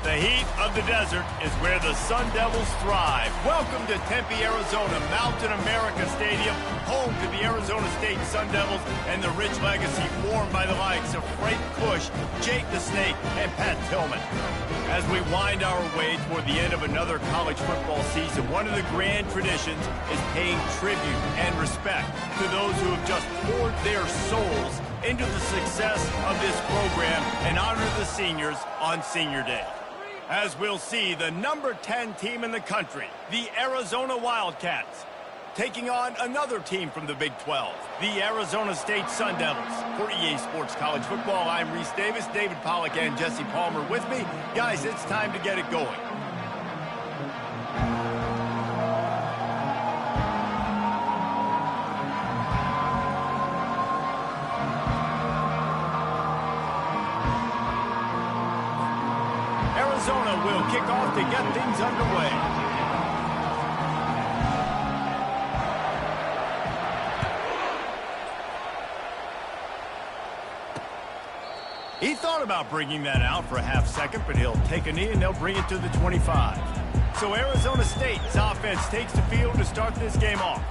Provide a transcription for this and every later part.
The heat of the desert is where the Sun Devils thrive. Welcome to Tempe, Arizona, Mountain America Stadium, home to the Arizona State Sun Devils and the rich legacy formed by the likes of Frank Kush, Jake the Snake, and Pat Tillman. As we wind our way toward the end of another college football season, one of the grand traditions is paying tribute and respect to those who have just poured their souls into the success of this program and honor the seniors on Senior Day. As we'll see, the number 10 team in the country, the Arizona Wildcats, taking on another team from the Big 12, the Arizona State Sun Devils. For EA Sports College Football, I'm Reese Davis, David Pollack, and Jesse Palmer with me. Guys, it's time to get it going. Arizona will kick off to get things underway. He thought about bringing that out for a half second, but he'll take a knee and they'll bring it to the 25. So Arizona State's offense takes the field to start this game off.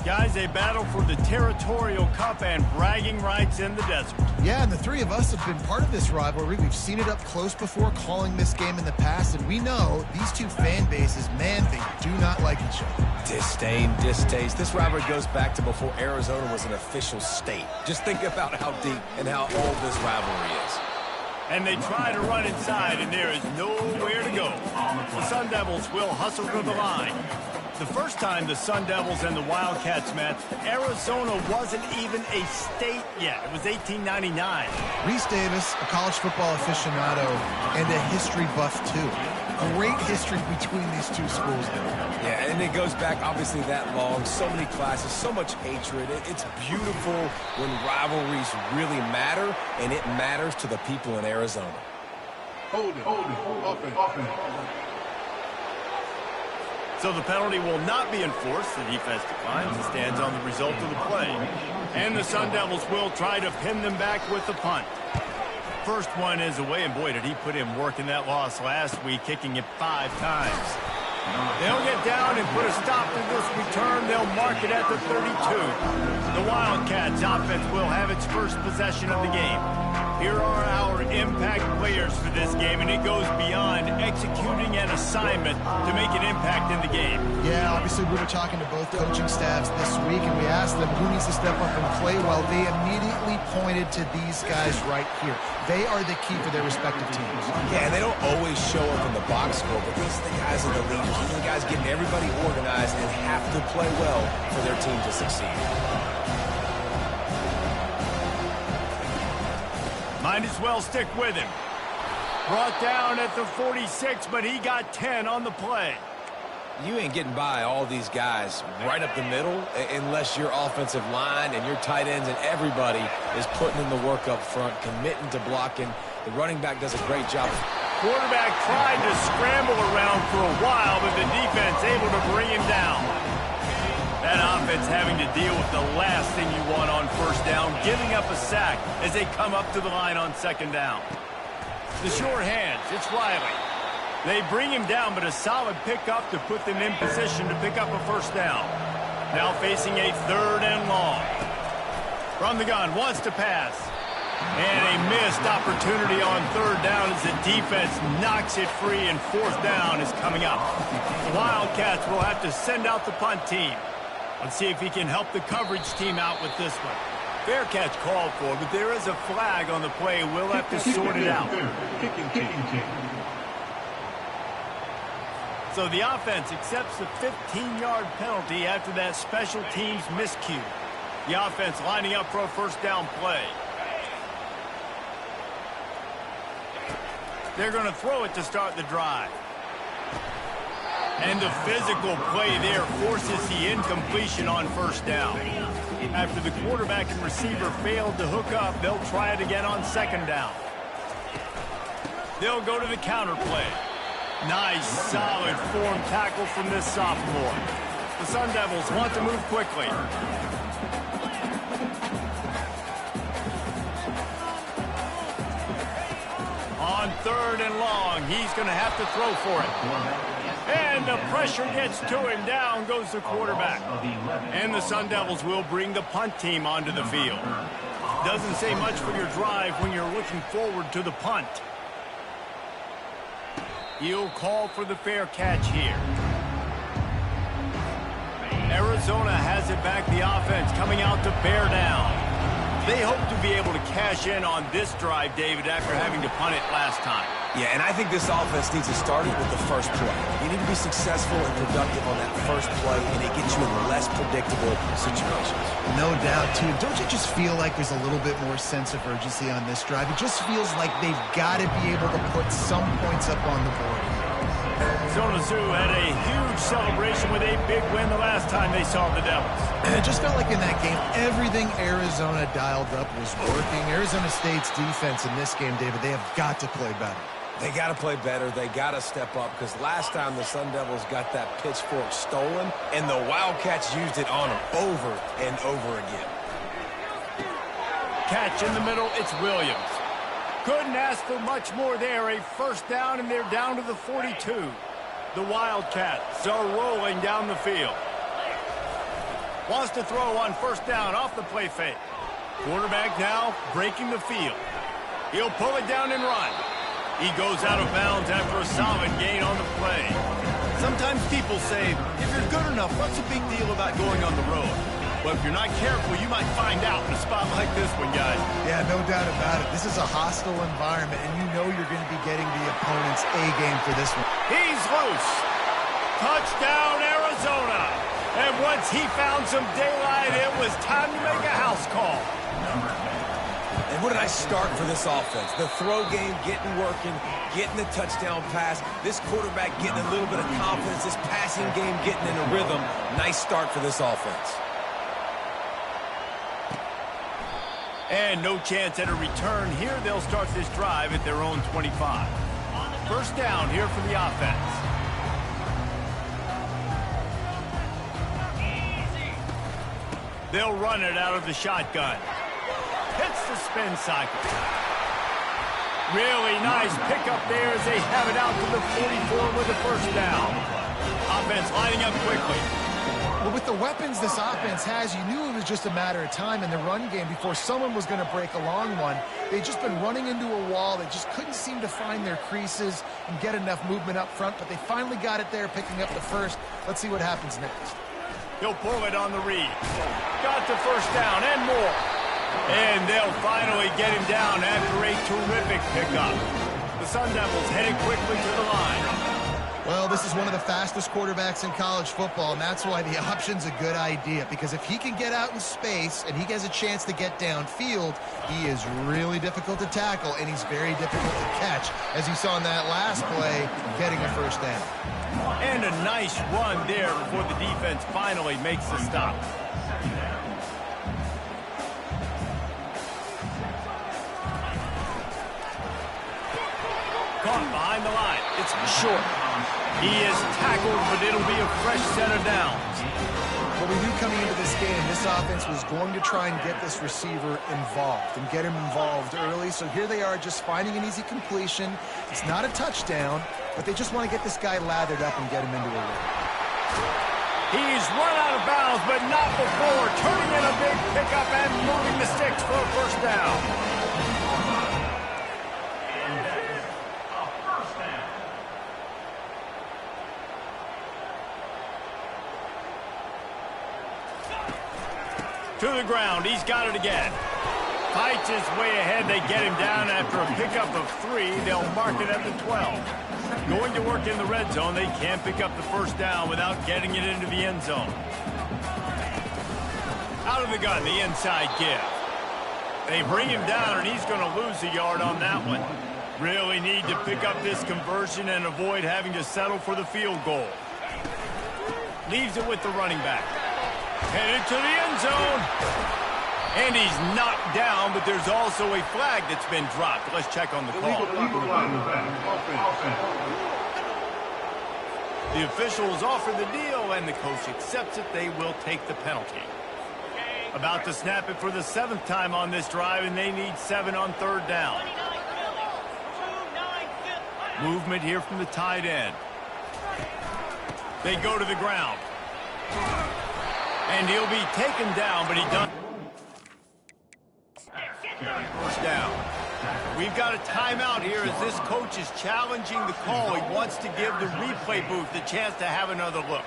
Guys, a battle for the Territorial Cup and bragging rights in the desert. Yeah, and the three of us have been part of this rivalry. We've seen it up close before, calling this game in the past, and we know these two fan bases, man, they do not like each other. Disdain, distaste. This rivalry goes back to before Arizona was an official state. Just think about how deep and how old this rivalry is. And they try to run inside, and there is nowhere to go. The Sun Devils will hustle to the line. The first time the Sun Devils and the Wildcats met, Arizona wasn't even a state yet. It was 1899. Reese Davis, a college football aficionado and a history buff, too. Great history between these two schools. Yeah, and it goes back obviously that long. So many classes, so much hatred. It's beautiful when rivalries really matter, and it matters to the people in Arizona. Hold it, offense. So the penalty will not be enforced. The defense declines and stands on the result of the play. And the Sun Devils will try to pin them back with the punt. First one is away, and boy, did he put in work in that loss last week, kicking it 5 times. They'll get down and put a stop to this return. They'll mark it at the 32. The Wildcats offense will have its first possession of the game. Here are our impact players for this game, and it goes beyond executing an assignment to make an impact in the game. Yeah, obviously we were talking to both coaching staffs this week, and we asked them who needs to step up and play well. They immediately pointed to these guys right here. They are the key for their respective teams. Yeah, and they don't always show up in the box score, but these are the guys in the leaders. These are the guys getting everybody organized and have to play well for their team to succeed. Might as well stick with him. Brought down at the 46, but he got 10 on the play. You ain't getting by all these guys right up the middle unless your offensive line and your tight ends and everybody is putting in the work up front, committing to blocking. The running back does a great job. Quarterback tried to scramble around for a while, but the defense able to bring him down. That offense having to deal with the last thing you want on first down, giving up a sack as they come up to the line on second down. The short hands, it's Riley. They bring him down, but a solid pickup to put them in position to pick up a first down. Now facing a 3rd and long. From the gun, wants to pass. And a missed opportunity on 3rd down as the defense knocks it free, and 4th down is coming up. The Wildcats will have to send out the punt team. Let's see if he can help the coverage team out with this one. Fair catch called for, but there is a flag on the play. We'll have to sort it out. So the offense accepts the 15-yard penalty after that special teams miscue. The offense lining up for a first down play. They're going to throw it to start the drive. And the physical play there forces the incompletion on first down. After the quarterback and receiver failed to hook up, they'll try it again on second down. They'll go to the counter play. Nice, solid form tackle from this sophomore. The Sun Devils want to move quickly. On 3rd and long. He's going to have to throw for it. And the pressure gets to him. Down goes the quarterback. And the Sun Devils will bring the punt team onto the field. Doesn't say much for your drive when you're looking forward to the punt. He'll call for the fair catch here. Arizona has it back, the offense coming out to bear down. They hope to be able to cash in on this drive, David, after having to punt it last time. Yeah, and I think this offense needs to start it with the first play. You need to be successful and productive on that first play, and it gets you in less predictable situations. No doubt, too. Don't you just feel like there's a little bit more sense of urgency on this drive? It just feels like they've got to be able to put some points up on the board. Zona Zoo had a huge celebration with a big win the last time they saw the Devils. And it just felt like in that game, everything Arizona dialed up was working. Arizona State's defense in this game, David, they have got to play better. They got to play better. They got to step up, because last time the Sun Devils got that pitchfork stolen, and the Wildcats used it on them over and over again. Catch in the middle, it's Williams. Couldn't ask for much more there. A first down, and they're down to the 42. The Wildcats are rolling down the field. Wants to throw on first down off the play fake. Quarterback now breaking the field. He'll pull it down and run. He goes out of bounds after a solid gain on the play. Sometimes people say, if you're good enough, what's the big deal about going on the road? But if you're not careful, you might find out in a spot like this one, guys. Yeah, no doubt about it. This is a hostile environment, and you know you're going to be getting the opponent's A-game for this one. He's loose. Touchdown, Arizona. And once he found some daylight, it was time to make a house call. And what did I start for this offense? The throw game getting working, getting the touchdown pass. This quarterback getting a little bit of confidence. This passing game getting in a rhythm. Nice start for this offense. And no chance at a return here. They'll start this drive at their own 25. First down here for the offense. They'll run it out of the shotgun. Hits the spin cycle. Really nice pickup there as they have it out to the 44 with the first down. Offense lining up quickly. But with the weapons this offense has, you knew it was just a matter of time in the run game before someone was going to break a long one. They'd just been running into a wall. They just couldn't seem to find their creases and get enough movement up front, but they finally got it there, picking up the first. Let's see what happens next. He'll pull it on the read. Got the first down and more. And they'll finally get him down after a terrific pickup. The Sun Devils headed quickly to the line. Well, this is one of the fastest quarterbacks in college football, and that's why the option's a good idea, because if he can get out in space and he has a chance to get downfield, he is really difficult to tackle, and he's very difficult to catch, as you saw in that last play, getting a first down. And a nice run there before the defense finally makes the stop. Caught behind the line. It's short. He is tackled, but it'll be a fresh set of downs. But we knew coming into this game, this offense was going to try and get this receiver involved and get him involved early. So here they are just finding an easy completion. It's not a touchdown, but they just want to get this guy lathered up and get him into a rhythm. He's run out of bounds, but not before turning in a big pickup and moving the sticks for a first down. To the ground. He's got it again. Fights his way ahead. They get him down after a pickup of 3. They'll mark it at the 12. Going to work in the red zone. They can't pick up the first down without getting it into the end zone. Out of the gun, the inside give. They bring him down, and he's going to lose a yard on that one. Really need to pick up this conversion and avoid having to settle for the field goal. Leaves it with the running back. Headed to the end zone. And he's knocked down, but there's also a flag that's been dropped. Let's check on the call. The officials offer the deal, and the coach accepts it. They will take the penalty. About to snap it for the 7th time on this drive, and they need 7 on 3rd down. Movement here from the tight end. They go to the ground. And he'll be taken down, but he does. First down. We've got a timeout here as this coach is challenging the call. He wants to give the replay booth the chance to have another look.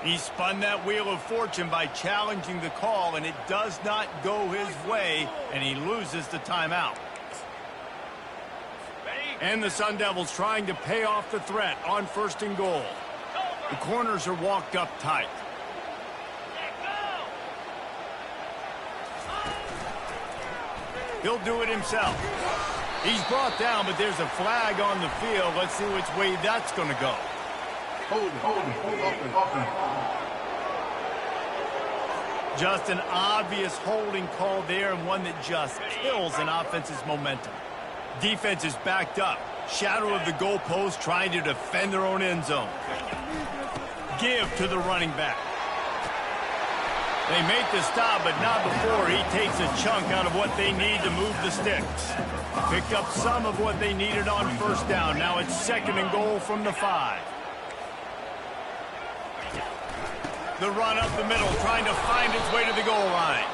He spun that wheel of fortune by challenging the call, and it does not go his way, and he loses the timeout. And the Sun Devils trying to pay off the threat on 1st and goal. The corners are walked up tight. He'll do it himself. He's brought down, but there's a flag on the field. Let's see which way that's going to go. Hold it. Just an obvious holding call there, and one that just kills an offense's momentum. Defense is backed up. Shadow of the goalpost, trying to defend their own end zone. Give to the running back. They make the stop, but not before he takes a chunk out of what they need to move the sticks. Picked up some of what they needed on 1st down. Now it's 2nd and goal from the 5. The run up the middle, trying to find its way to the goal line.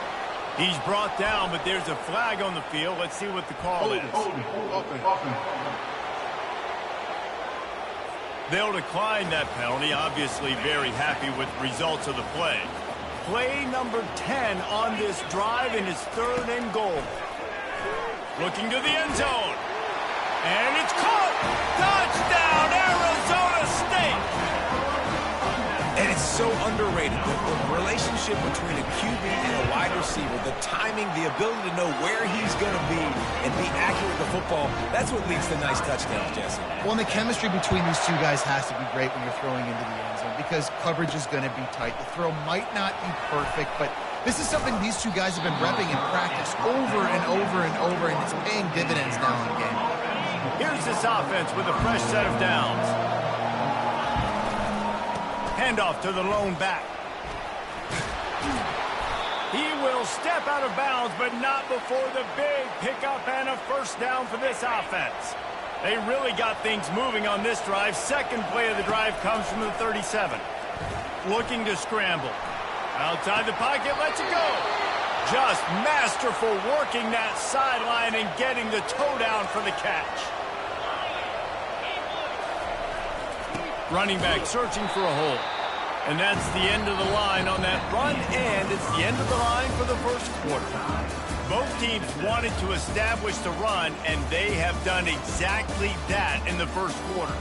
He's brought down, but there's a flag on the field. Let's see what the call is. They'll decline that penalty. Obviously very happy with the results of the play. Play number 10 on this drive, and it's 3rd and goal. Looking to the end zone. And it's caught. Touchdown, Arizona State. And it's so underrated, the relationship between a QB and a wide receiver, the timing, the ability to know where he's going to be and be accurate with the football, that's what leads to nice touchdowns, Jesse. Well, and the chemistry between these two guys has to be great when you're throwing into the end zone because coverage is going to be tight. The throw might not be perfect, but this is something these two guys have been repping in practice over and over and over, and it's paying dividends now in the game. Here's this offense with a fresh set of downs. Handoff to the lone back. He will step out of bounds, but not before the big pickup and a 1st down for this offense. They really got things moving on this drive. 2nd play of the drive comes from the 37. Looking to scramble. Outside the pocket, lets it go. Just masterful working that sideline and getting the toe down for the catch. Running back searching for a hole. And that's the end of the line on that run, and it's the end of the line for the 1st quarter. Both teams wanted to establish the run, and they have done exactly that in the 1st quarter.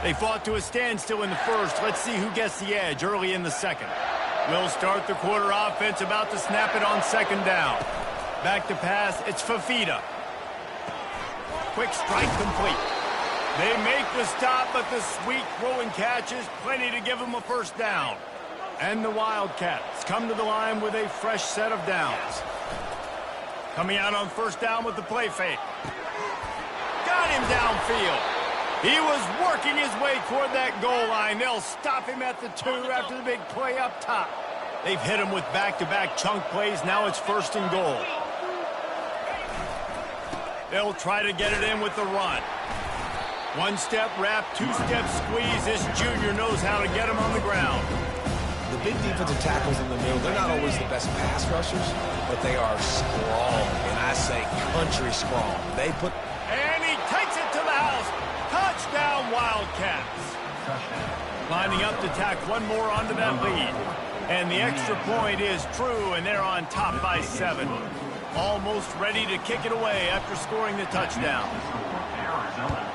They fought to a standstill in the 1st. Let's see who gets the edge early in the 2nd. We'll start the quarter offense, about to snap it on 2nd down. Back to pass, it's Fafita. Quick strike complete. They make the stop, but the sweet throwing catch is plenty to give them a 1st down. And the Wildcats come to the line with a fresh set of downs. Coming out on 1st down with the play fake. Got him downfield. He was working his way toward that goal line. They'll stop him at the 2 after the big play up top. They've hit him with back-to-back chunk plays. Now it's 1st and goal. They'll try to get it in with the run. 1-step wrap, 2-step squeeze. This junior knows how to get him on the ground. The big defensive tackles in the middle, they're not always the best pass rushers, but they are strong, and I say country strong. They put... And he takes it to the house. Touchdown, Wildcats. Lining up to tack one more onto that lead. And the extra point is true, and they're on top by 7. Almost ready to kick it away after scoring the touchdown. Arizona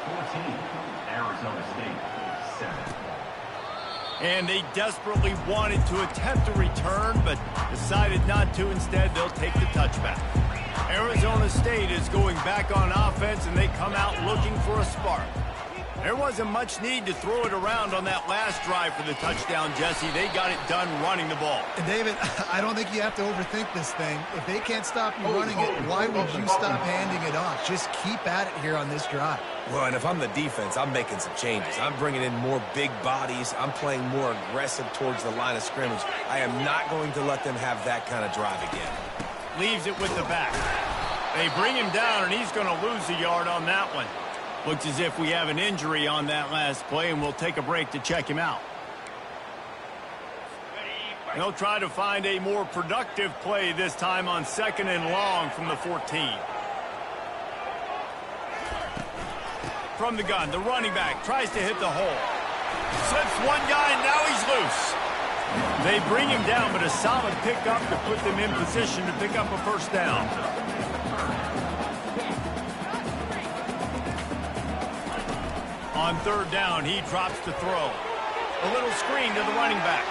14, Arizona State 7. And they desperately wanted to attempt a return, but decided not to. Instead, they'll take the touchback. Arizona State is going back on offense, and they come out looking for a spark. There wasn't much need to throw it around on that last drive for the touchdown, Jesse. They got it done running the ball. And David, I don't think you have to overthink this thing. If they can't stop you running it, why would you stop handing it off? Just keep at it here on this drive. Well, and if I'm the defense, I'm making some changes. I'm bringing in more big bodies. I'm playing more aggressive towards the line of scrimmage. I am not going to let them have that kind of drive again. Leaves it with the back. They bring him down, and he's going to lose a yard on that one. Looks as if we have an injury on that last play, and we'll take a break to check him out. They'll try to find a more productive play this time on 2nd and long from the 14. From the gun, the running back tries to hit the hole. Slips one guy, and now he's loose. They bring him down, but a solid pickup to put them in position to pick up a first down. On 3rd down, he drops to throw. A little screen to the running back.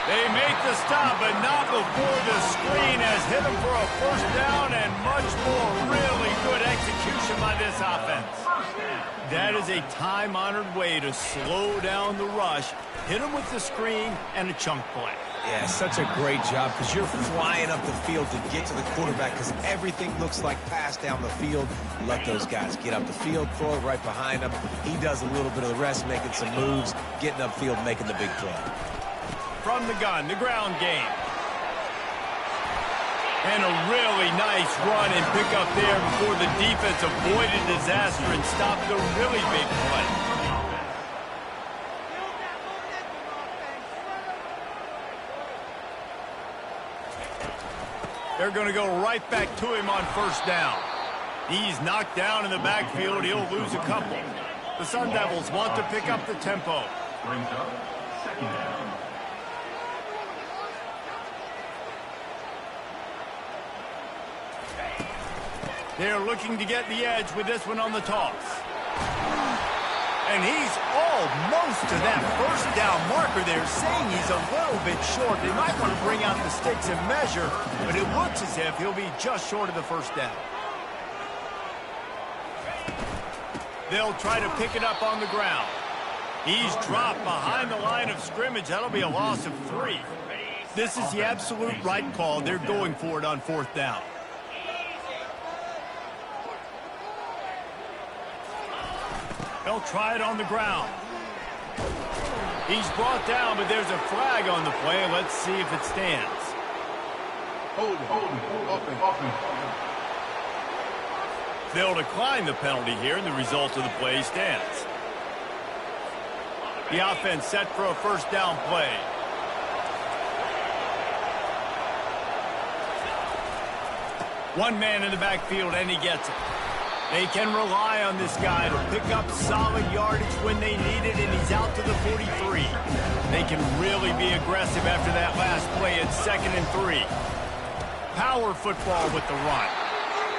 They make the stop, but not before the screen has hit him for a first down and much more. Really good execution by this offense. That is a time-honored way to slow down the rush, hit him with the screen, and a chunk play. Yeah, such a great job because you're flying up the field to get to the quarterback because everything looks like pass down the field. Let those guys get up the field, throw it right behind him. He does a little bit of the rest, making some moves, getting upfield, making the big play. From the gun, the ground game. And a really nice run and pick up there before the defense avoided disaster and stopped the really big play. They're going to go right back to him on 1st down. He's knocked down in the backfield. He'll lose a couple. The Sun Devils want to pick up the tempo. Brings up 2nd down. They're looking to get the edge with this one on the toss. And he's almost to that first down marker there, saying he's a little bit short. They might want to bring out the sticks and measure, but it looks as if he'll be just short of the first down. They'll try to pick it up on the ground. He's dropped behind the line of scrimmage. That'll be a loss of 3. This is the absolute right call. They're going for it on 4th down. They'll try it on the ground. He's brought down, but there's a flag on the play. Let's see if it stands. Hold it. They'll decline the penalty here, and the result of the play stands. The offense set for a first down play. One man in the backfield, and he gets it. They can rely on this guy to pick up solid yardage when they need it, and he's out to the 43. They can really be aggressive after that last play at 2nd and 3. Power football with the run.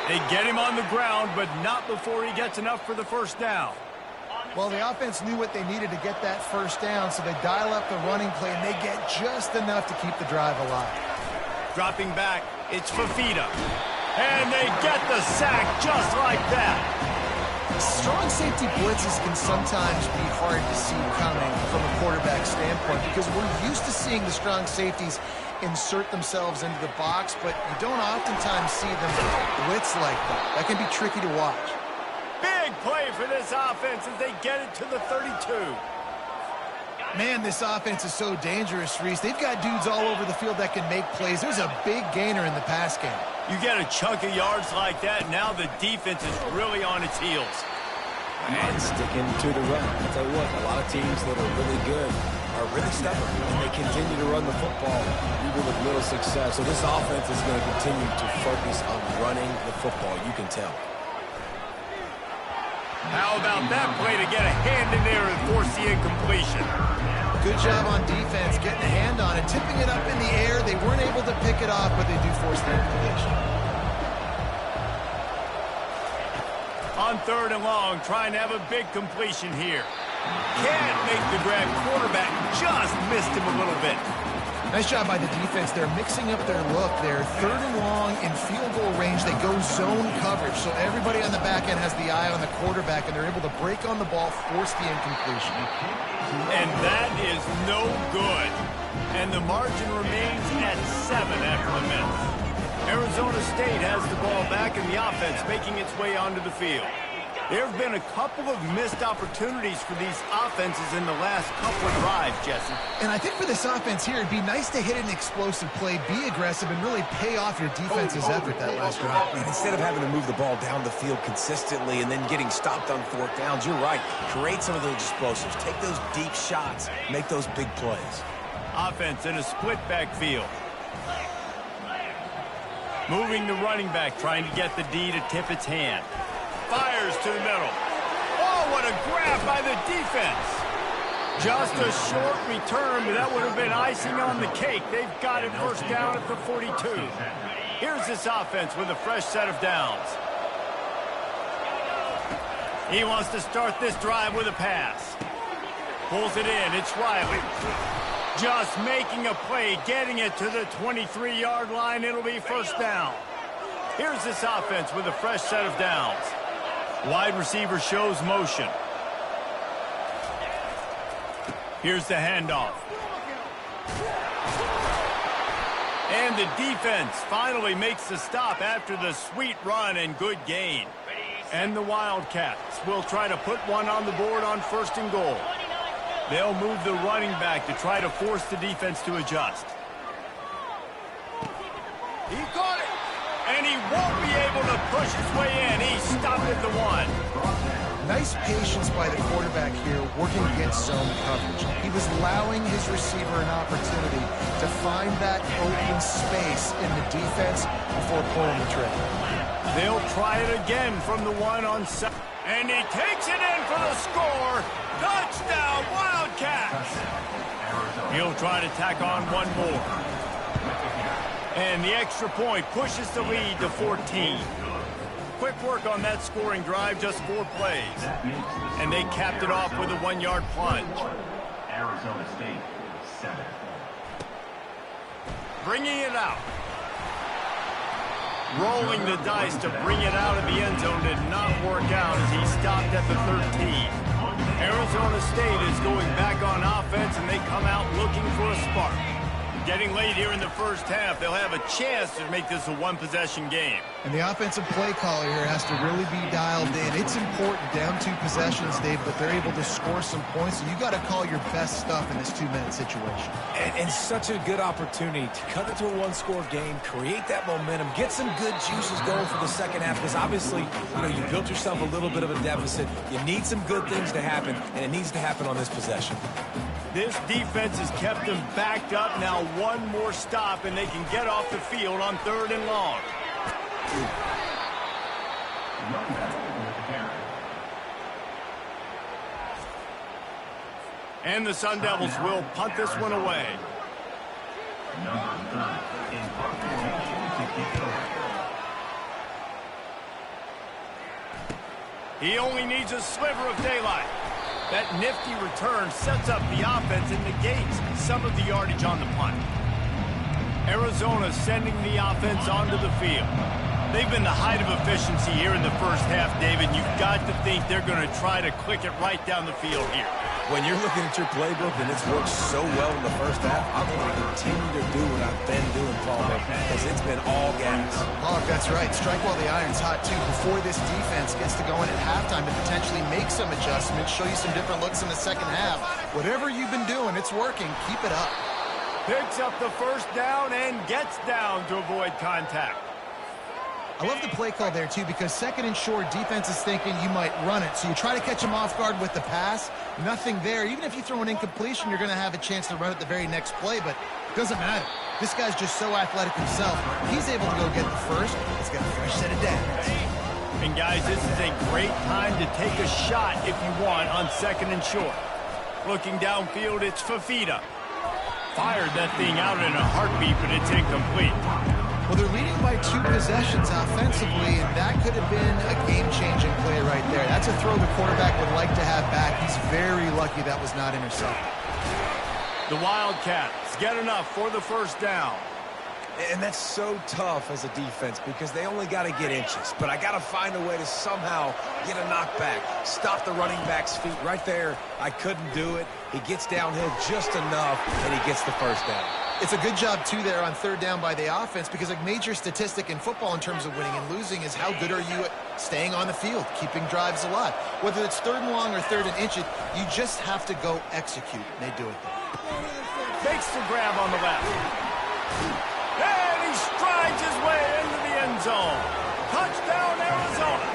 They get him on the ground, but not before he gets enough for the first down. Well, the offense knew what they needed to get that first down, so they dial up the running play, and they get just enough to keep the drive alive. Dropping back, it's Fafita. And they get the sack just like that. Strong safety blitzes can sometimes be hard to see coming from a quarterback standpoint because we're used to seeing the strong safeties insert themselves into the box, but you don't oftentimes see them blitz like that. That can be tricky to watch. Big play for this offense as they get it to the 32. Man, this offense is so dangerous, Reese. They've got dudes all over the field that can make plays. There's a big gainer in the pass game. You get a chunk of yards like that, now the defense is really on its heels. And sticking to the run. I'll tell you what, a lot of teams that are really good are really stubborn, and they continue to run the football even with little success. So this offense is going to continue to focus on running the football, you can tell. How about that play to get a hand in there and force the incompletion? Good job on defense, getting a hand on it, tipping it up in the air. They weren't able to pick it off, but they do force the incompletion. On 3rd and long, trying to have a big completion here. Can't make the grab. Quarterback just missed him a little bit. Nice job by the defense. They're mixing up their look. They're 3rd and long in field goal range. They go zone coverage. So everybody on the back end has the eye on the quarterback, and they're able to break on the ball, force the incompletion. And that is no good. And the margin remains at 7 after the miss. Arizona State has the ball back, and the offense making its way onto the field. There have been a couple of missed opportunities for these offenses in the last couple of drives, Jesse. And I think for this offense here, it'd be nice to hit an explosive play, be aggressive, and really pay off your defense's effort that last drive. Instead of having to move the ball down the field consistently and then getting stopped on 4th downs, you're right. Create some of those explosives. Take those deep shots. Make those big plays. Offense in a split backfield. Moving the running back, trying to get the D to tip its hand. Fires to the middle. Oh, what a grab by the defense. Just a short return, but that would have been icing on the cake. They've got it first down at the 42. Here's this offense with a fresh set of downs. He wants to start this drive with a pass. Pulls it in. It's Riley. Just making a play, getting it to the 23-yard line. It'll be first down. Here's this offense with a fresh set of downs. Wide receiver shows motion. Here's the handoff. And the defense finally makes the stop after the sweet run and good gain. And the Wildcats will try to put one on the board on 1st and goal. They'll move the running back to try to force the defense to adjust. He caught it. And he won't be able to push his way in. He stopped at the 1. Nice patience by the quarterback here, working against zone coverage. He was allowing his receiver an opportunity to find that open space in the defense before pulling the trigger. They'll try it again from the 1 on 7. And he takes it in for the score. Touchdown, Wildcats! He'll try to tack on one more. And the extra point pushes the lead to 14. Quick work on that scoring drive, just 4 plays. And they capped it off with a 1-yard plunge. Arizona State, 7. Bringing it out. Rolling the dice to bring it out of the end zone did not work out as he stopped at the 13. Arizona State is going back on offense, and they come out looking for a spark. Getting late here in the first half, they'll have a chance to make this a 1-possession game. And the offensive play caller here has to really be dialed in. It's important, down 2 possessions, Dave, but they're able to score some points. So you got to call your best stuff in this 2-minute situation. And such a good opportunity to cut it to a 1-score game, create that momentum, get some good juices going for the second half, because obviously, you built yourself a little bit of a deficit. You need some good things to happen, and it needs to happen on this possession. This defense has kept them backed up. Now 1 more stop, and they can get off the field on 3rd and long. And the Sun Devils will punt this one away. He only needs a sliver of daylight. That nifty return sets up the offense and negates some of the yardage on the punt. Arizona sending the offense onto the field. They've been the height of efficiency here in the first half, David. You've got to think they're going to try to click it right down the field here. When you're looking at your playbook and it's worked so well in the first half, I'm going to continue to do what I've been doing, Paul, because it's been all gas. Oh, that's right. Strike while the iron's hot, too, before this defense gets to go in at halftime to potentially make some adjustments, show you some different looks in the second half. Whatever you've been doing, it's working. Keep it up. Picks up the first down and gets down to avoid contact. I love the play call there, too, because 2nd and short, defense is thinking you might run it. So you try to catch them off guard with the pass. Nothing there. Even if you throw an incompletion, you're going to have a chance to run it the very next play, but it doesn't matter. This guy's just so athletic himself. He's able to go get the first. He's got a fresh set of downs. And, guys, this is a great time to take a shot if you want on 2nd and short. Looking downfield, it's Fafita. Fired that thing out in a heartbeat, but it's incomplete. Well, they're leading by 2 possessions offensively, and that could have been a game-changing play right there. That's a throw the quarterback would like to have back. He's very lucky that was not intercepted. The Wildcats get enough for the first down. And that's so tough as a defense because they only got to get inches. But I got to find a way to somehow get a knockback, stop the running back's feet. Right there, I couldn't do it. He gets downhill just enough, and he gets the first down. It's a good job, too, there on third down by the offense because a major statistic in football in terms of winning and losing is how good are you at staying on the field, keeping drives alive. Whether it's third and long or third and inches, you just have to go execute. And they do it there. Makes the grab on the left. And he strides his way into the end zone. Touchdown, Arizona.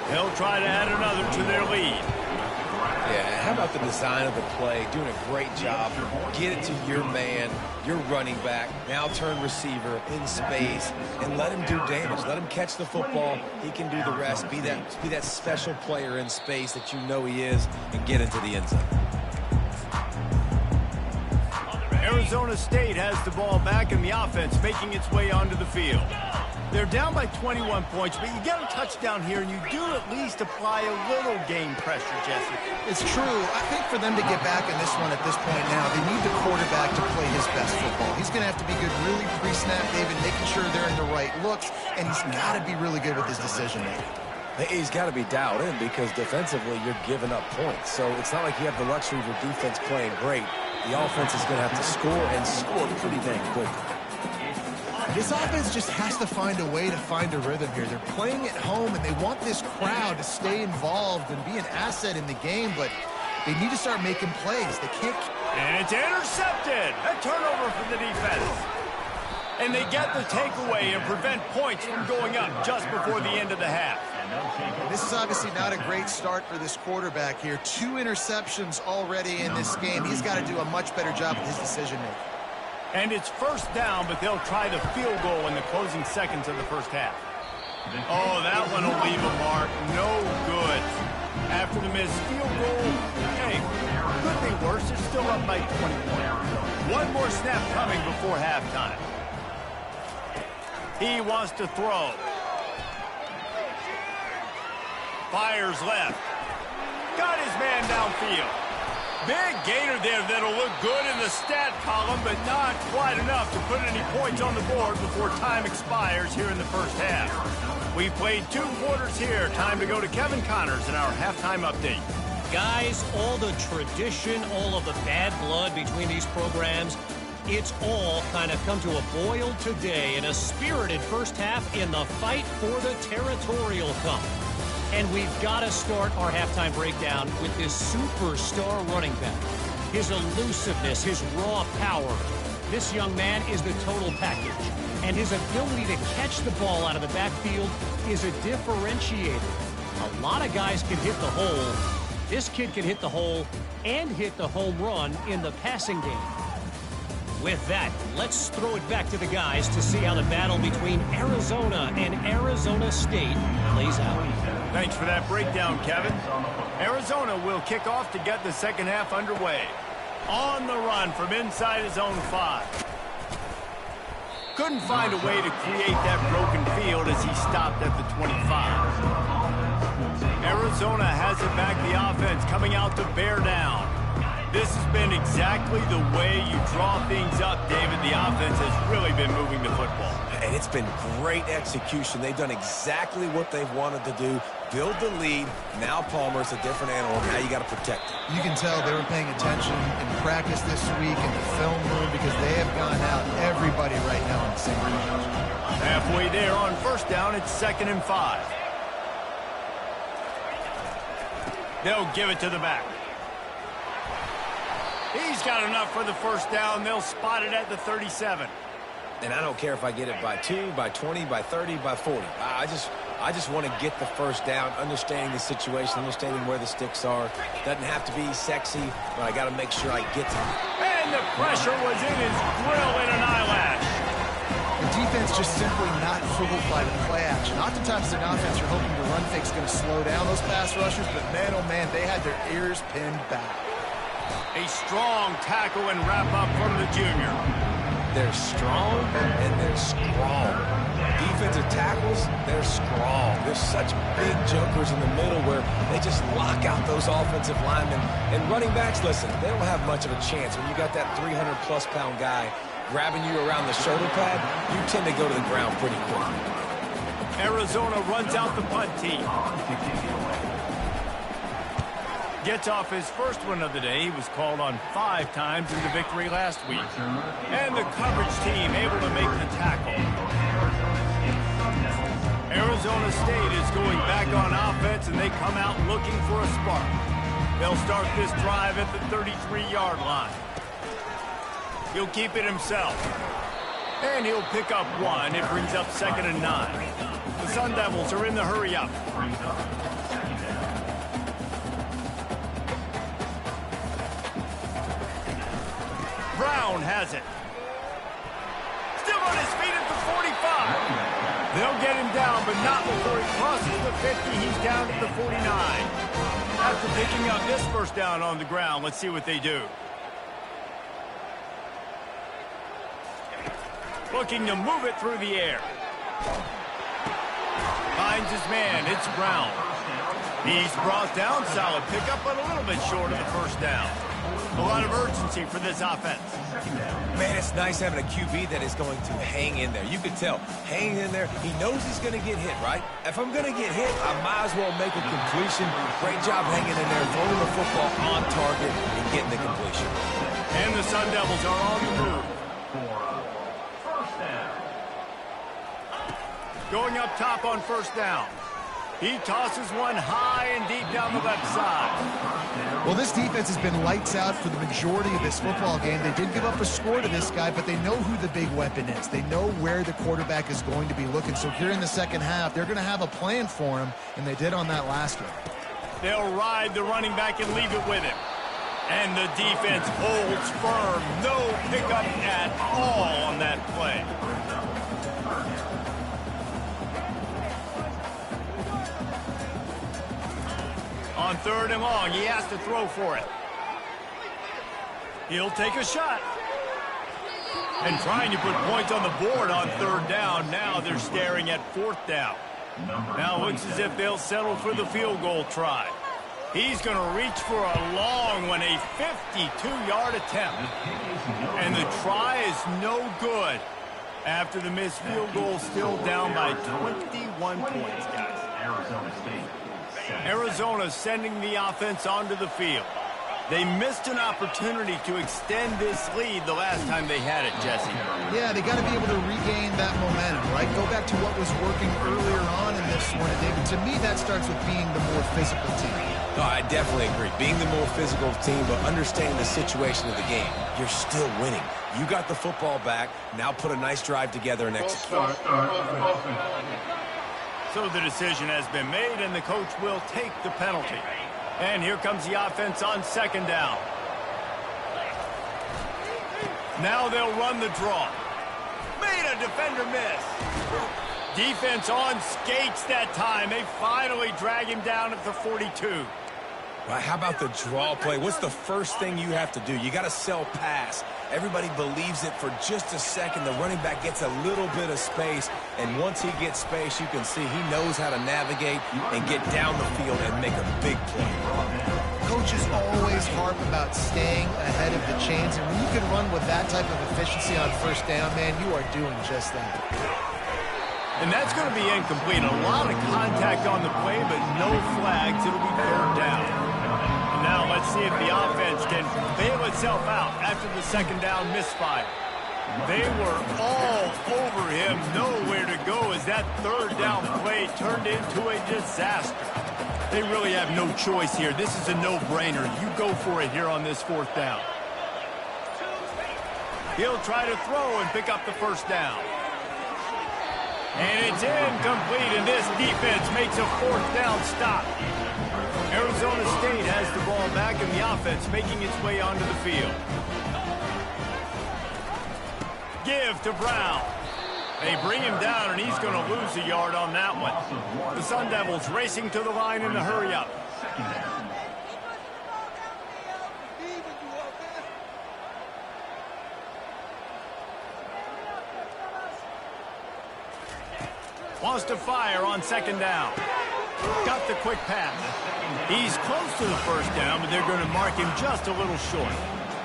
They'll try to add another to their lead. Yeah, how about the design of the play? Doing a great job. Get it to your man, your running back, now turn receiver in space, and let him do damage. Let him catch the football. He can do the rest. Be that special player in space that you know he is, and get into the end zone. Arizona State has the ball back in the offense, making its way onto the field. They're down by 21 points, but you get a touchdown here, and you do at least apply a little game pressure, Jesse. It's true. I think for them to get back in this one at this point now, they need the quarterback to play his best football. He's going to have to be good really pre-snap, David, making sure they're in the right looks, and he's got to be really good with his decision-making. He's got to be dialed in because defensively you're giving up points. So it's not like you have the luxury of your defense playing great. The offense is going to have to score and score pretty dang quickly. This offense just has to find a way to find a rhythm here. They're playing at home, and they want this crowd to stay involved and be an asset in the game, but they need to start making plays. They can't... And it's intercepted. A turnover for the defense. And they get the takeaway and prevent points from going up just before the end of the half. This is obviously not a great start for this quarterback here. 2 interceptions already in this game. He's got to do a much better job with his decision-making. And it's first down, but they'll try the field goal in the closing seconds of the first half. Oh, that one will leave a mark. No good. After the missed field goal, hey, could be worse. They're still up by 20 points. One more snap coming before halftime. He wants to throw. Fires left. Got his man downfield. Big gainer there that'll look good in the stat column, but not quite enough to put any points on the board before time expires here in the first half. We've played 2 quarters here. Time to go to Kevin Connors in our halftime update. Guys, all the tradition, all of the bad blood between these programs, it's all kind of come to a boil today in a spirited first half in the fight for the Territorial Cup. And we've got to start our halftime breakdown with this superstar running back. His elusiveness, his raw power. This young man is the total package. And his ability to catch the ball out of the backfield is a differentiator. A lot of guys can hit the hole. This kid can hit the hole and hit the home run in the passing game. With that, let's throw it back to the guys to see how the battle between Arizona and Arizona State plays out. Thanks for that breakdown, Kevin. Arizona will kick off to get the second half underway. On the run from inside his own 5. Couldn't find a way to create that broken field as he stopped at the 25. Arizona has it back, the offense coming out to bear down. This has been exactly the way you draw things up, David. The offense has really been moving the football. And it's been great execution. They've done exactly what they've wanted to do. Build the lead. Now Palmer's a different animal. Now you got to protect it. You can tell they were paying attention in practice this week in the film room because they have gone out everybody right now in the same room. Halfway there on first down, it's 2nd and 5. They'll give it to the back. He's got enough for the first down. They'll spot it at the 37. And I don't care if I get it by 2, by 20, by 30, by 40. I just want to get the first down, understanding the situation, understanding where the sticks are. Doesn't have to be sexy, but I got to make sure I get to it. And the pressure was in his grill in an eyelash. The defense just simply not fooled by the play action. Oftentimes in offense, you're hoping the run fake's going to slow down those pass rushers, but man, oh man, they had their ears pinned back. A strong tackle and wrap up from the junior. They're strong and they're strong. defensive tackles, they're strong. There's such big jumpers in the middle where they just lock out those offensive linemen. And running backs, listen, they don't have much of a chance. When you got that 300-plus pound guy grabbing you around the shoulder pad, you tend to go to the ground pretty quickly. Arizona runs out the punt team. Gets off his first one of the day. He was called on 5 times in the victory last week. And the coverage team able to make the tackle. Arizona State is going back on offense, and they come out looking for a spark. They'll start this drive at the 33-yard line. He'll keep it himself. And he'll pick up 1. It brings up 2nd and 9. The Sun Devils are in the hurry-up. Brown has it. Still on his feet at the 45. They'll get him down, but not before he crosses the 50. He's down at the 49. After picking up this first down on the ground, let's see what they do. Looking to move it through the air. Finds his man. It's Brown. He's brought down. Solid pickup, but a little bit short of the first down. A lot of urgency for this offense. Man, it's nice having a QB that is going to hang in there. You can tell, hanging in there, he knows he's going to get hit, right? If I'm going to get hit, I might as well make a completion. Great job hanging in there, throwing the football on target and getting the completion. And the Sun Devils are on the move. Going up top on first down. He tosses one high and deep down the left side. Well, this defense has been lights out for the majority of this football game. They did give up a score to this guy, but they know who the big weapon is. They know where the quarterback is going to be looking. So here in the second half, they're going to have a plan for him, and they did on that last one. They'll ride the running back and leave it with him. And the defense holds firm. No pickup at all on that play. On 3rd and long, he has to throw for it. He'll take a shot. And trying to put points on the board on 3rd down. Now they're staring at 4th down. Now it looks as if they'll settle for the field goal try. He's going to reach for a long one, a 52-yard attempt. And the try is no good. After the missed field goal, still down by 21 points, guys. Arizona State. Arizona sending the offense onto the field. They missed an opportunity to extend this lead the last time they had it, Jesse. Yeah, they got to be able to regain that momentum, right? Go back to what was working earlier on in this one. And David, to me, that starts with being the more physical team. No, I definitely agree. Being the more physical team, but understanding the situation of the game. You're still winning. You got the football back. Now put a nice drive together and execute. So the decision has been made, and the coach will take the penalty. And here comes the offense on 2nd down. Now they'll run the draw. Made a defender miss. Defense on skates that time. They finally drag him down at the 42. Well, how about the draw play? What's the first thing you have to do? You got to sell pass. Everybody believes it for just a second. The running back gets a little bit of space, and once he gets space, you can see he knows how to navigate and get down the field and make a big play. Coaches always harp about staying ahead of the chains, and when you can run with that type of efficiency on 1st down, man, you are doing just that. And that's going to be incomplete. A lot of contact on the play, but no flags. It'll be 3rd down. And now let's see if the offense can bail itself out after the 2nd down misfire. They were all over him, nowhere to go as that 3rd down play turned into a disaster. They really have no choice here. This is a no-brainer. You go for it here on this 4th down. He'll try to throw and pick up the 1st down. And it's incomplete, and this defense makes a 4th down stop. Arizona State has the ball back, and the offense making its way onto the field. Give to Brown. They bring him down, and he's going to lose a yard on that one. The Sun Devils racing to the line in the hurry-up. Wants to fire on second down. Got the quick pass. He's close to the first down, but they're going to mark him just a little short.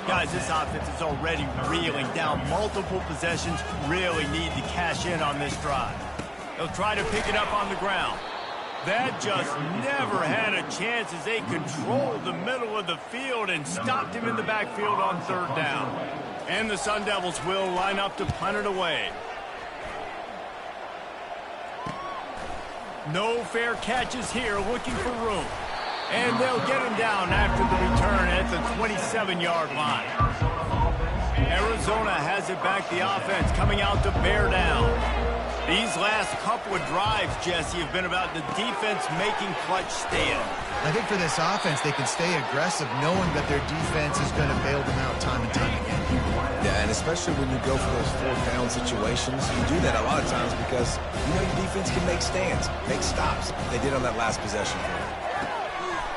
Guys, this offense is already reeling down multiple possessions. Really need to cash in on this drive. They'll try to pick it up on the ground. That just never had a chance as they controlled the middle of the field and stopped him in the backfield on third down. And the Sun Devils will line up to punt it away. No fair catches here, looking for room. And they'll get him down after the return at the 27-yard line. Arizona has it back, the offense coming out to bear down. These last couple of drives, Jesse, have been about the defense making clutch stand. I think for this offense, they can stay aggressive knowing that their defense is going to bail them out time and time again. Yeah, and especially when you go for those fourth down situations, you do that a lot of times because you know your defense can make stands, make stops. They did on that last possession.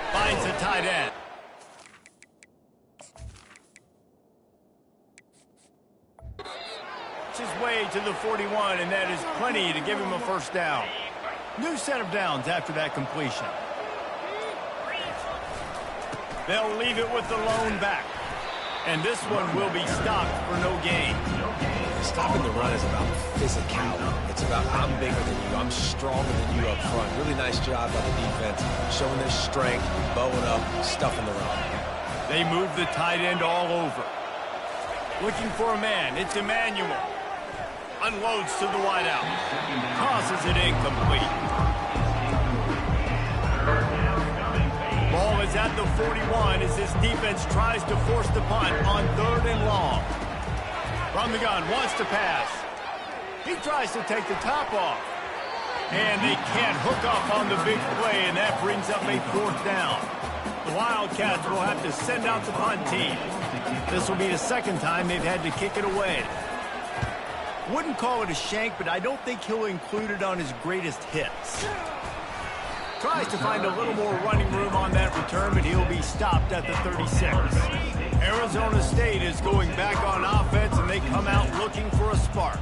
Finds the tight end. His way to the 41, and that is plenty to give him a first down. New set of downs after that completion. They'll leave it with the lone back. And this one will be stopped for no gain. Stopping the run is about physicality. It's about I'm bigger than you, I'm stronger than you up front. Really nice job by the defense, showing their strength, bowing up, stuffing the run. They move the tight end all over. Looking for a man, it's Emmanuel. Unloads to the wideout. Tosses it incomplete. Ball is at the 41 as this defense tries to force the punt on third and long. From the gun, wants to pass. He tries to take the top off. And they can't hook up on the big play, and that brings up a fourth down. The Wildcats will have to send out the punt team. This will be the second time they've had to kick it away. Wouldn't call it a shank, but I don't think he'll include it on his greatest hits. Tries to find a little more running room on that return, but he'll be stopped at the 36. Arizona State is going back on offense, and they come out looking for a spark.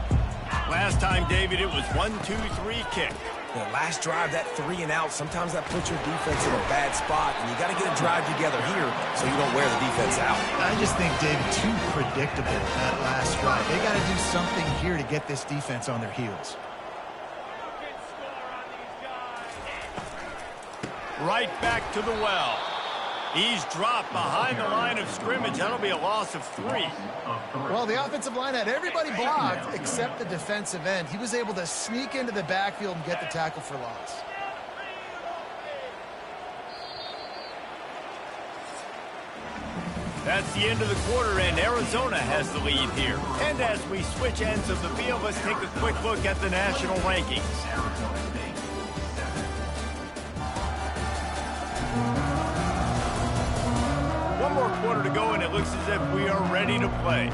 Last time, David, it was 1-2-3 kick. The last drive, that 3 and out, sometimes that puts your defense in a bad spot, and you got to get a drive together here so you don't wear the defense out. I just think, David, too predictable that last drive. They got to do something here to get this defense on their heels. Right back to the well. He's dropped behind the line of scrimmage. That'll be a loss of 3. Well, the offensive line had everybody blocked except the defensive end. He was able to sneak into the backfield and get the tackle for loss. That's the end of the quarter, and Arizona has the lead here. And as we switch ends of the field, let's take a quick look at the national rankings. One more quarter to go, and it looks as if we are ready to play.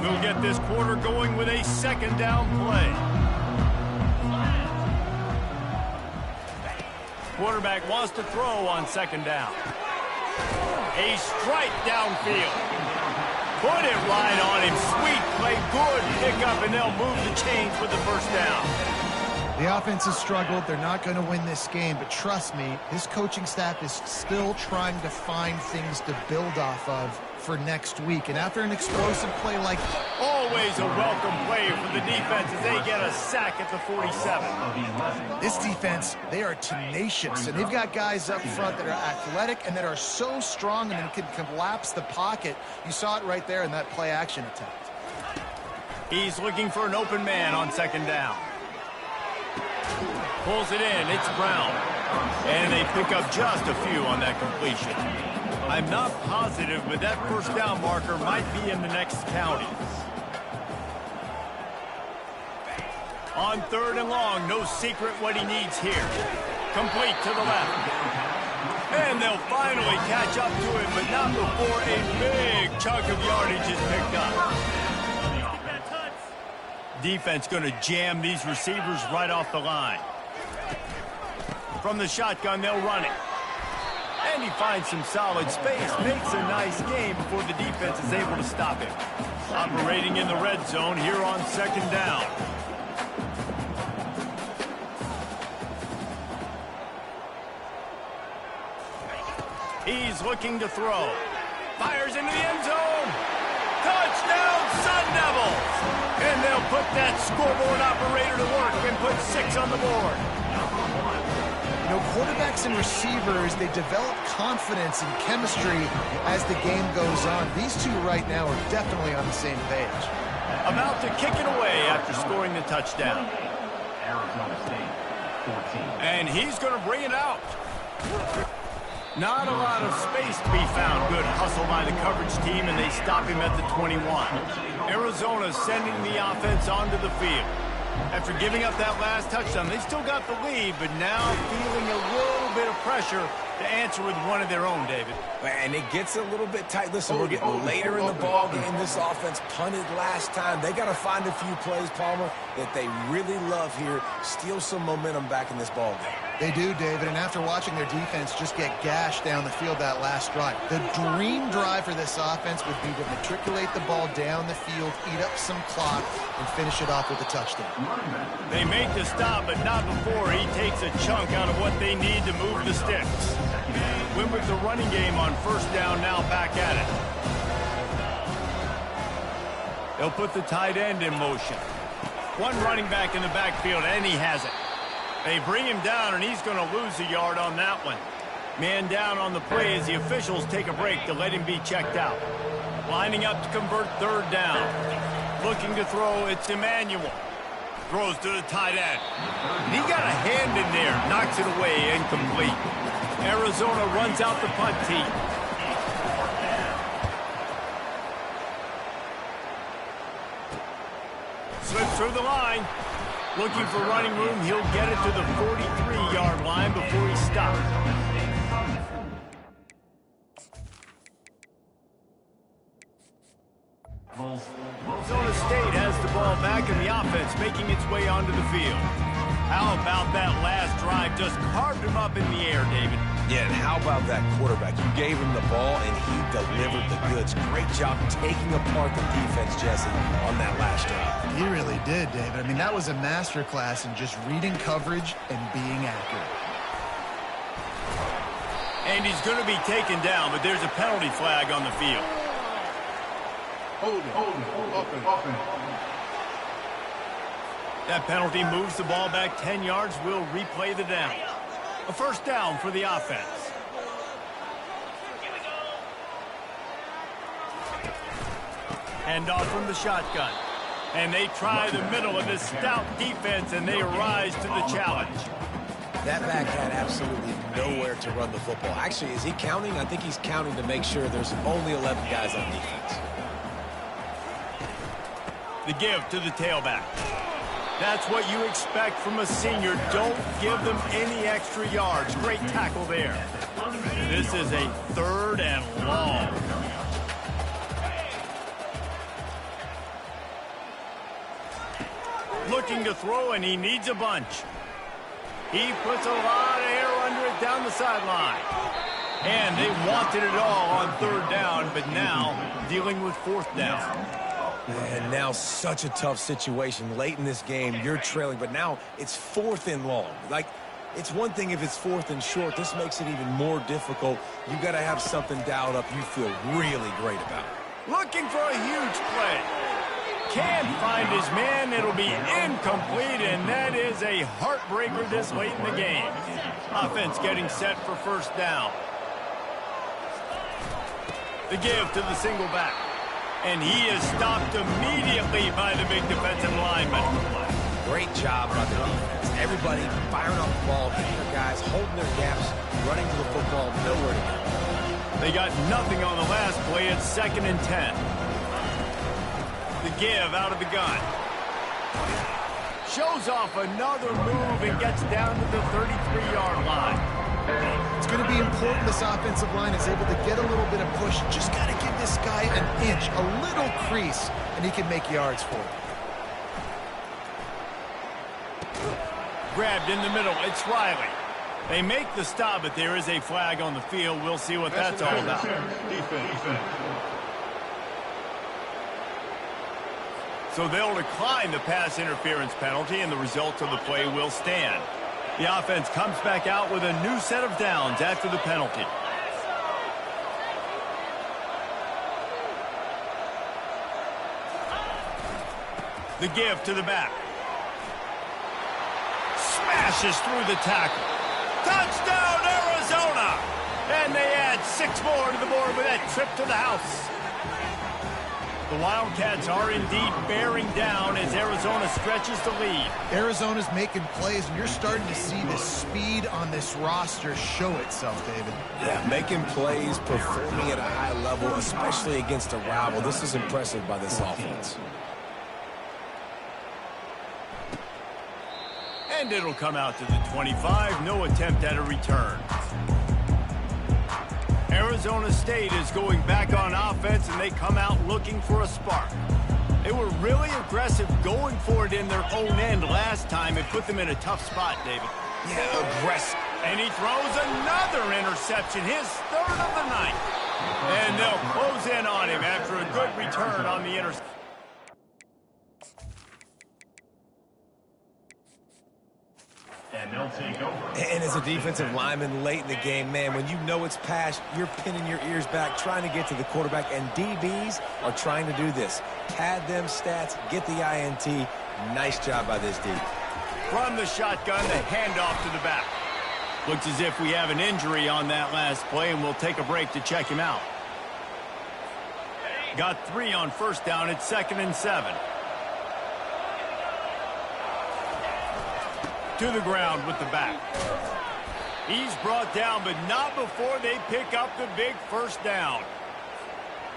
We'll get this quarter going with a second down play. Quarterback wants to throw on second down. A strike downfield. Put it right on him. Sweet play, good pickup, and they'll move the chains with the first down. The offense has struggled. They're not going to win this game, but trust me, this coaching staff is still trying to find things to build off of for next week. And after an explosive play like always a welcome play for the defense as they get a sack at the 47. This defense, they are tenacious, and they've got guys up front that are athletic and that are so strong and can collapse the pocket. You saw it right there in that play action attempt. He's looking for an open man on second down. Pulls it in, it's Brown. And they pick up just a few on that completion. I'm not positive, but that first down marker might be in the next county. On third and long, no secret what he needs here. Complete to the left. And they'll finally catch up to him, but not before a big chunk of yardage is picked up. Defense going to jam these receivers right off the line. From the shotgun, they'll run it. And he finds some solid space, makes a nice game before the defense is able to stop him. Operating in the red zone here on 2nd down. He's looking to throw. Fires into the end zone. Touchdown, Sun Devils! And they'll put that scoreboard operator to work and put 6 on the board. You know, quarterbacks and receivers, they develop confidence and chemistry as the game goes on. These two right now are definitely on the same page. About to kick it away after scoring the touchdown. Arizona State, 14. And he's going to bring it out. Not a lot of space to be found. Good hustle by the coverage team, and they stop him at the 21. Arizona sending the offense onto the field. After giving up that last touchdown, they still got the lead, but now feeling a little bit of pressure to answer with one of their own, David. And it gets a little bit tight. Listen, we're getting later in the ball game. This offense punted last time. They got to find a few plays, Palmer, that they really love here. Steal some momentum back in this ball game. They do, David, and after watching their defense just get gashed down the field that last drive, the dream drive for this offense would be to matriculate the ball down the field, eat up some clock, and finish it off with a touchdown. They make the stop, but not before he takes a chunk out of what they need to move the sticks. Win with the running game on 1st down, now back at it. They'll put the tight end in motion. One running back in the backfield, and he has it. They bring him down, and he's going to lose a yard on that one. Man down on the play as the officials take a break to let him be checked out. Lining up to convert 3rd down. Looking to throw, it's Emmanuel. Throws to the tight end. And he got a hand in there, knocks it away, incomplete. Arizona runs out the punt team. Slips through the line. Looking for running room, he'll get it to the 43-yard line before he stops. Arizona State has the ball back and the offense making its way onto the field. How about that last drive? Just carved him up in the air, David. Yeah, and how about that quarterback? You gave him the ball, and he delivered the goods. Great job taking apart the defense, Jesse, on that last drive. He really did, David. I mean, that was a masterclass in just reading coverage and being accurate. And he's going to be taken down, but there's a penalty flag on the field. Hold it. That penalty moves the ball back 10 yards. We'll replay the down. A 1st down for the offense. Hand off from the shotgun. And they try the middle of this stout defense, and they rise to the challenge. That back had absolutely nowhere to run the football. Actually, is he counting? I think he's counting to make sure there's only 11 guys on defense. The give to the tailback. That's what you expect from a senior. Don't give them any extra yards. Great tackle there. This is a 3rd and long. Looking to throw, and he needs a bunch. He puts a lot of air under it down the sideline. And they wanted it all on 3rd down, but now dealing with 4th down. And now such a tough situation late in this game. You're trailing, but now it's 4th and long. Like, it's one thing if it's 4th and short. This makes it even more difficult. You got to have something dialed up you feel really great about. Looking for a huge play. Can't find his man. It'll be incomplete, and that is a heartbreaker this late in the game. Offense getting set for 1st down. The give to the single back. And he is stopped immediately by the big defensive lineman. Great job by the defense. Everybody firing off the ball, hitting their guys, holding their gaps, running to the football, nowhere to go. They got nothing on the last play. It's 2nd and 10. The give out of the gun. Shows off another move and gets down to the 33-yard line. It's going to be important this offensive line is able to get a little bit of push. Just got to give this guy an inch, a little crease, and he can make yards for it. Grabbed in the middle. It's Riley. They make the stop, but there is a flag on the field. We'll see what that's all about. Defense. So they'll decline the pass interference penalty, and the result of the play will stand. The offense comes back out with a new set of downs after the penalty. The give to the back. Smashes through the tackle. Touchdown, Arizona! And they add 6 more to the board with that trip to the house. The Wildcats are indeed bearing down as Arizona stretches the lead. Arizona's making plays, and you're starting to see the speed on this roster show itself, David. Yeah, making plays, performing at a high level, especially against a rival. This is impressive by this offense. And it'll come out to the 25. No attempt at a return. Arizona State is going back on offense, and they come out looking for a spark. They were really aggressive going for it in their own end last time. It put them in a tough spot, David. Yeah, aggressive. And he throws another interception, his 3rd of the night. And they'll close in on him after a good return on the interception. And they'll take over. And as a defensive lineman late in the game, man, when you know it's pass, you're pinning your ears back, trying to get to the quarterback, and DBs are trying to do this. Pad them stats, get the INT. Nice job by this D. From the shotgun, the handoff to the back. Looks as if we have an injury on that last play, and we'll take a break to check him out. Got 3 on first down. It's 2nd and 7. To the ground with the back. He's brought down, but not before they pick up the big first down.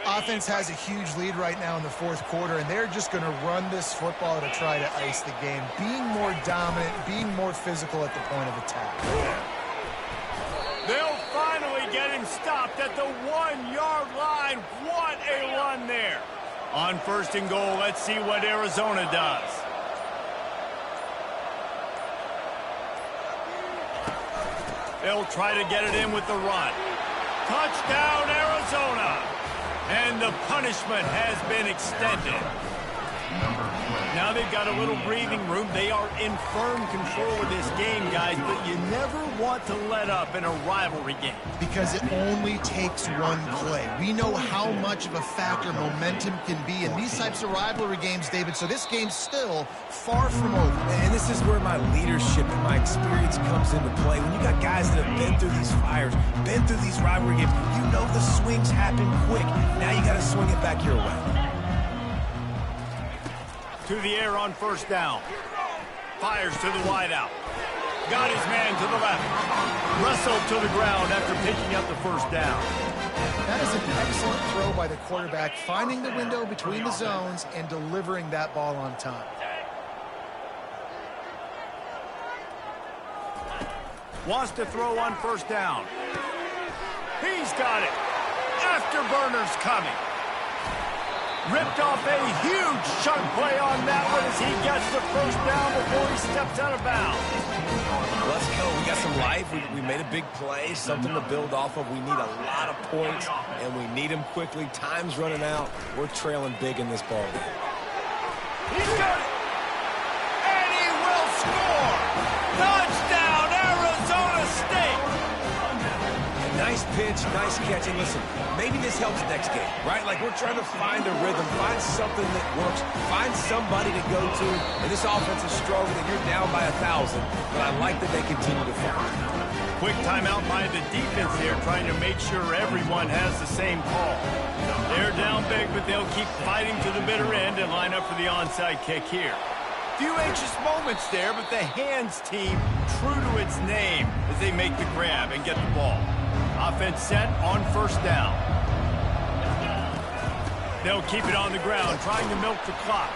Offense has a huge lead right now in the 4th quarter, and they're just going to run this football to try to ice the game, being more dominant, being more physical at the point of attack. They'll finally get him stopped at the 1-yard line. What a run there. On 1st and goal, let's see what Arizona does. They'll try to get it in with the run. Touchdown, Arizona! And the punishment has been extended. Now they've got a little breathing room. They are in firm control of this game, guys, but you never want to let up in a rivalry game. Because it only takes one play. We know how much of a factor momentum can be in these types of rivalry games, David, so this game's still far from over. And this is where my leadership and my experience comes into play. When you got guys that have been through these fires, been through these rivalry games, you know the swings happen quick. Now you got to swing it back your way. To the air on 1st down. Fires to the wideout. Got his man to the left. Wrestled to the ground after picking up the 1st down. That is an excellent throw by the quarterback, finding the window between the zones and delivering that ball on time. Wants to throw on 1st down. He's got it. Afterburner's coming. Ripped off a huge chunk play on that one as he gets the 1st down before he steps out of bounds. Let's go. We got some life. We made a big play, something to build off of. We need a lot of points, and we need them quickly. Time's running out. We're trailing big in this ball game. He's got it. And he will score. Touchdown, Arizona State. Nice pitch, nice catch. And listen, maybe this helps next game, right? Like we're trying to find a rhythm, find something that works, find somebody to go to. And this offense is strong that you're down by 1,000, but I like that they continue to fight. Quick timeout by the defense there, trying to make sure everyone has the same call. They're down big, but they'll keep fighting to the bitter end and line up for the onside kick here. Few anxious moments there, but the hands team true to its name as they make the grab and get the ball. Offense set on 1st down. They'll keep it on the ground, trying to milk the clock.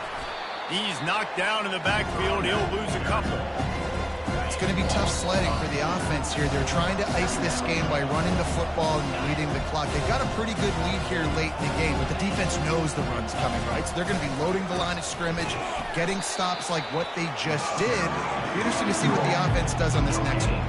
He's knocked down in the backfield. He'll lose a couple. It's going to be tough sledding for the offense here. They're trying to ice this game by running the football and leading the clock. They've got a pretty good lead here late in the game, but the defense knows the run's coming, right? So they're going to be loading the line of scrimmage, getting stops like what they just did. It'll be interesting to see what the offense does on this next one.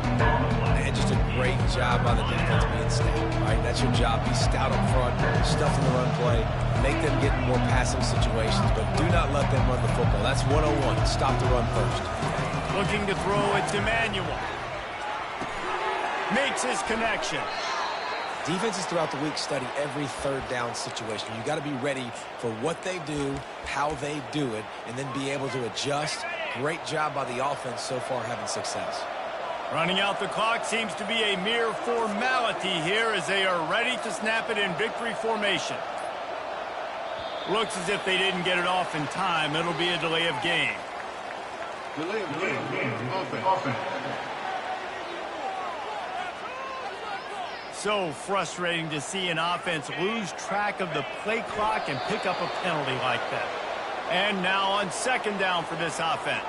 And just a great job by the defense being stout, right? That's your job. Be stout up front, stuff in the run play, make them get in more passing situations, but do not let them run the football. That's 101. Stop the run first. Looking to throw it to Manuel. Makes his connection. Defenses throughout the week study every third down situation. You got to be ready for what they do, how they do it, and then be able to adjust. Great job by the offense so far having success. Running out the clock seems to be a mere formality here as they are ready to snap it in victory formation. Looks as if they didn't get it off in time. It'll be a delay of game. Delay of game. Offense. So frustrating to see an offense lose track of the play clock and pick up a penalty like that. And now on second down for this offense.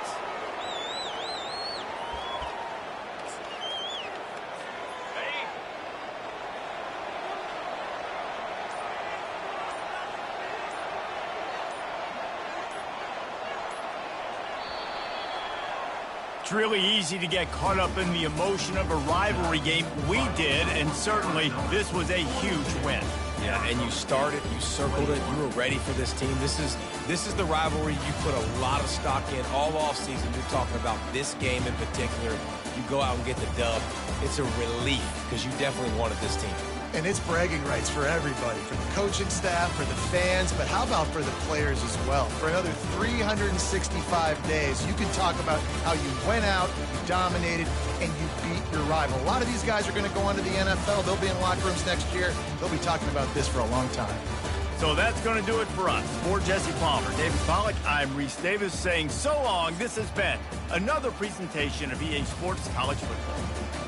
It's really easy to get caught up in the emotion of a rivalry game. We did, and certainly this was a huge win. Yeah, and you started, you circled it, you were ready for this team. This is the rivalry you put a lot of stock in all offseason. You're talking about this game in particular. You go out and get the dub. It's a relief because you definitely wanted this team. And it's bragging rights for everybody, for the coaching staff, for the fans, but how about for the players as well? For another 365 days, you can talk about how you went out, you dominated, and you beat your rival. A lot of these guys are going to go on to the NFL. They'll be in locker rooms next year. They'll be talking about this for a long time. So that's going to do it for us. For Jesse Palmer, David Pollack, I'm Reese Davis saying so long. This has been another presentation of EA Sports College Football.